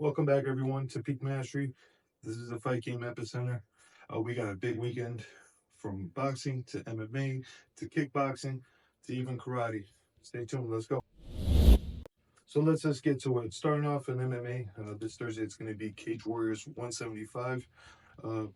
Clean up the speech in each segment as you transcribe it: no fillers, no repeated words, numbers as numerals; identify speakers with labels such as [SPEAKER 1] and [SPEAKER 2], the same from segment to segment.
[SPEAKER 1] Welcome back, everyone, to Peak Mastery. This is the Fight Game Epicenter. We got a big weekend from boxing to MMA to kickboxing to even karate. Stay tuned. Let's go. So let's just get to it. Starting off in MMA, this Thursday it's going to be Cage Warriors 175.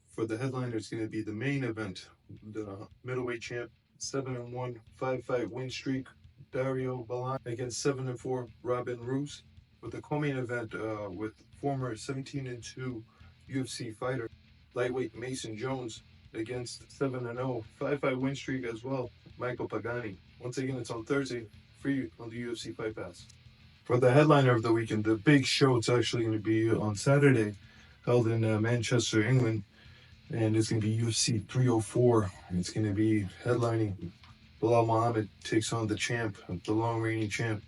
[SPEAKER 1] For the headliner, it's going to be the main event, the middleweight champ, 7-1, 5-fight win streak, Dario Belal against 7-4 Robin Roos. With the co-main event with former 17-2 UFC fighter, lightweight Mason Jones against 7-0, 5-fight win streak as well, Micheal Pagani. Once again, it's on Thursday, free on the UFC Fight Pass. For the headliner of the weekend, the big show, it's actually going to be on Saturday, held in Manchester, England, and it's going to be UFC 304. It's going to be headlining. Belal Muhammad takes on the champ, the long-reigning champ,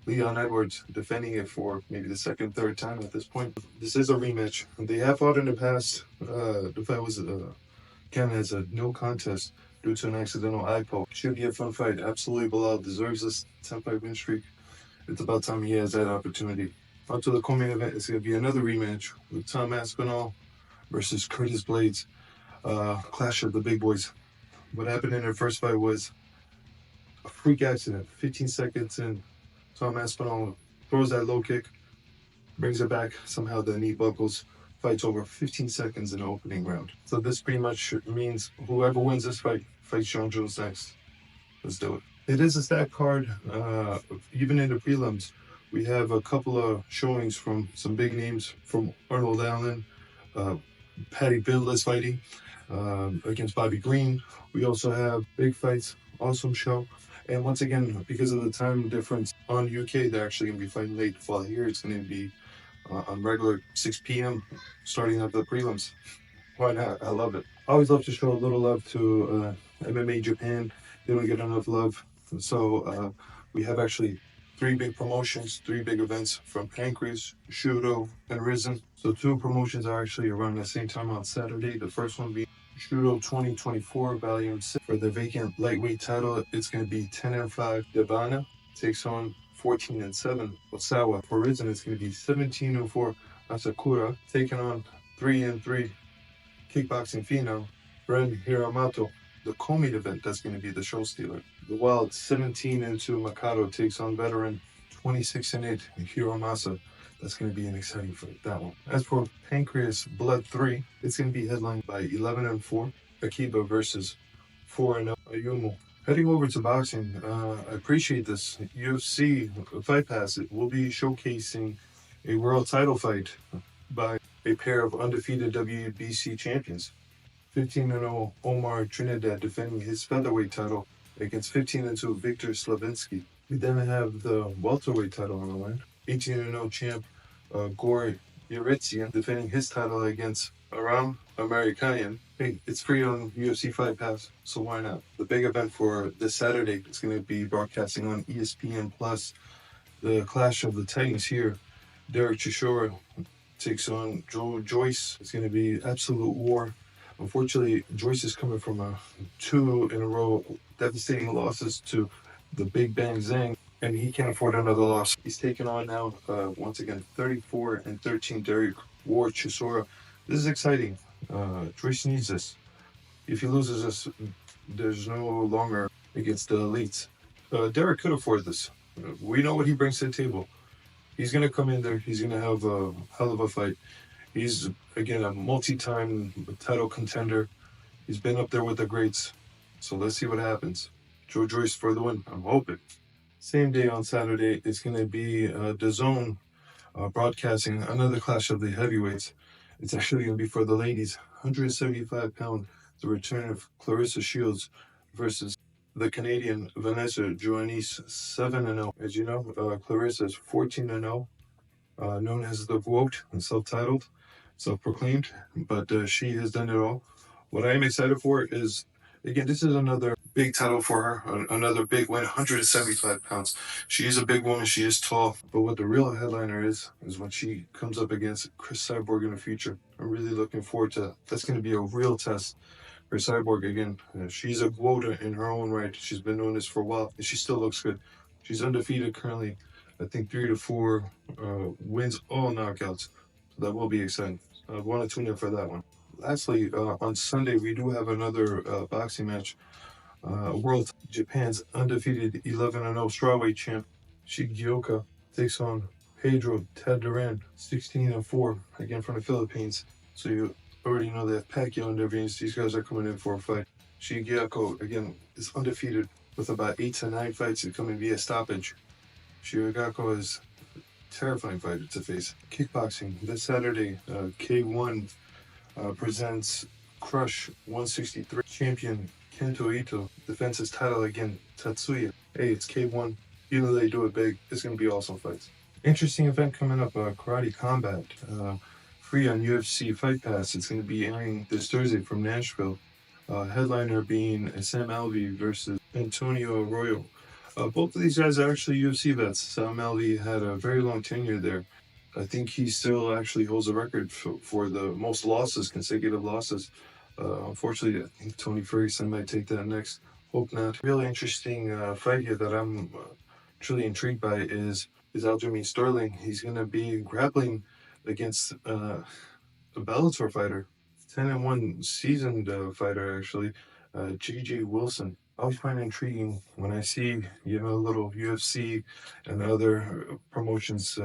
[SPEAKER 1] Leon Edwards, defending it for maybe the second, third time at this point. This is a rematch. They have fought in the past. The fight was counted as a no contest due to an accidental eye poke. Should be a fun fight. Absolutely, Belal deserves this 10-fight win streak. It's about time he has that opportunity. On to the co-main event. It's going to be another rematch with Tom Aspinall versus Curtis Blaydes. Clash of the big boys. What happened in their first fight was a freak accident. 15 seconds in, Tom Aspinall throws that low kick, brings it back. Somehow the knee buckles, fights over 15 seconds in the opening round. So this pretty much means whoever wins this fight fights Jon Jones next. Let's do it. It is a stacked card. Even in the prelims, we have a couple of showings from some big names from Arnold Allen, Paddy Pimblett fighting against Bobby Green. We also have big fights, awesome show. And once again, because of the time difference on UK, they're actually going to be fighting late. While here, it's going to be on regular 6 p.m. starting up the prelims. Why not? I love it. I always love to show a little love to MMA Japan. They don't get enough love. So we have actually 3 big promotions, 3 big events from Pancrase, Shudo, and Risen. So 2 promotions are actually running at the same time on Saturday. The first one being Shudo 2024 Volume 6. For the vacant lightweight title, it's going to be 10-5 Devana takes on 14-7 Osawa. For Risen, it's going to be 17-4 Asakura taking on 3-3 kickboxing phenom Ren Hiramato. The co-main event, that's going to be the show stealer. The Wild 17-2 Mikado takes on veteran 26-8 Hiromasa. That's going to be an exciting fight, that one. As for Pancrase Blood 3, it's going to be headlined by 11-4 Akiba versus 4-0 Ayumu. Heading over to boxing, I appreciate this. UFC Fight Pass, it will be showcasing a world title fight by a pair of undefeated WBC champions. 15-0 Omar Trinidad defending his featherweight title against 15-2 Victor Slavinsky. We then have the welterweight title on the line. 18-0 champ Gore Yuritsian defending his title against Aram American. Hey, it's free on UFC Fight Pass, so why not? The big event for this Saturday is going to be broadcasting on ESPN Plus. The Clash of the Titans here. Derek Chisora takes on Joyce. It's going to be absolute war. Unfortunately, Joyce is coming from 2 in a row devastating losses to the Big Bang Zhang, and he can't afford another loss. He's taking on now, once again, 34-13 Derek Ward Chisora. This is exciting. Joyce needs this. If he loses this, there's no longer against the elites. Derek could afford this. We know what he brings to the table. He's going to come in there. He's going to have a hell of a fight. He's, again, a multi-time title contender. He's been up there with the greats. So let's see what happens. Joyce for the win. I'm hoping. Same day on Saturday, it's going to be DAZN broadcasting another clash of the heavyweights. It's actually going to be for the ladies. 175-pound, the return of Clarissa Shields versus the Canadian Vanessa Joannis, 7-0. As you know, Clarissa is 14-0, known as the GOAT, self-titled, self-proclaimed, but she has done it all. What I am excited for is, again, this is another big title for her, another big win, 175 pounds. She is a big woman, she is tall, but what the real headliner is when she comes up against Chris Cyborg in the future. I'm really looking forward to that. That's going to be a real test for Cyborg again. She's a quota in her own right. She's been doing this for a while, and she still looks good. She's undefeated currently I think 3 to 4 wins, all knockouts. So that will be exciting. I want to tune in for that one. Lastly, on Sunday, we do have another boxing match. World Japan's undefeated 11-0 strawweight champ Shigioka takes on Pedro Tadaran, 16-4, again from the Philippines. So you already know that Pacquiao and everything. These guys are coming in for a fight. Shigioka, again, is undefeated with about 8 to 9 fights that come in via stoppage. Shigioka is a terrifying fighter to face. Kickboxing this Saturday, K1 presents Crush 163 champion Kento Ito defends his title against Tatsuya. Hey, it's K1. You know they do it big. It's going to be awesome fights. Interesting event coming up, Karate Combat. Free on UFC Fight Pass. It's going to be airing this Thursday from Nashville. Headliner being Sam Alvey versus Antonio Arroyo. Both of these guys are actually UFC vets. Sam Alvey had a very long tenure there. I think he still actually holds a record for the most losses, consecutive losses. Unfortunately, I think Tony Ferguson might take that next. Hope not. Really interesting fight here that I'm truly intrigued by is Aljamain Sterling. He's going to be grappling against a Bellator fighter, 10-1 seasoned fighter actually, J.J. Wilson. I always find it intriguing when I see, a little UFC and other promotions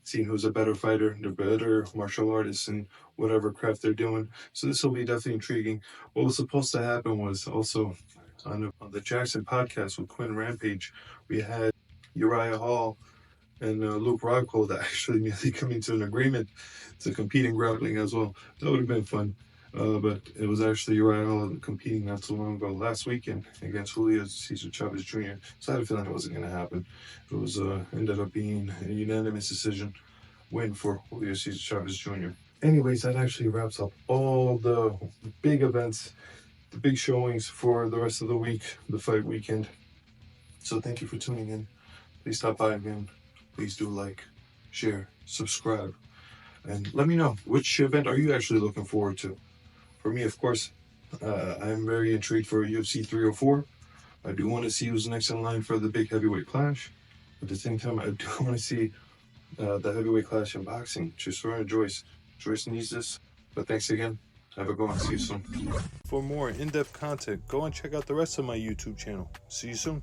[SPEAKER 1] seeing who's a better fighter, the better martial artists, and whatever craft they're doing. So this will be definitely intriguing. What was supposed to happen was also on the Jackson podcast with Quinn Rampage, we had Uriah Hall and Luke Rockhold that actually nearly coming to an agreement to compete in grappling as well. That would have been fun. But it was actually Uriah Hall competing not so long ago, last weekend, against Julio Cesar Chavez Jr. So I had a feeling it wasn't going to happen. It was ended up being a unanimous decision win for Julio Cesar Chavez Jr. Anyways, that actually wraps up all the big events, the big showings for the rest of the week, the fight weekend. So thank you for tuning in. Please stop by again. Please do like, share, subscribe, and let me know which event are you actually looking forward to. For me, of course, I'm very intrigued for UFC 304. I do want to see who's next in line for the big heavyweight clash. At the same time, I do want to see the heavyweight clash in boxing. Chisora and Joyce. Joyce needs this. But thanks again. Have a good one. See you soon. For more in-depth content, go and check out the rest of my YouTube channel. See you soon.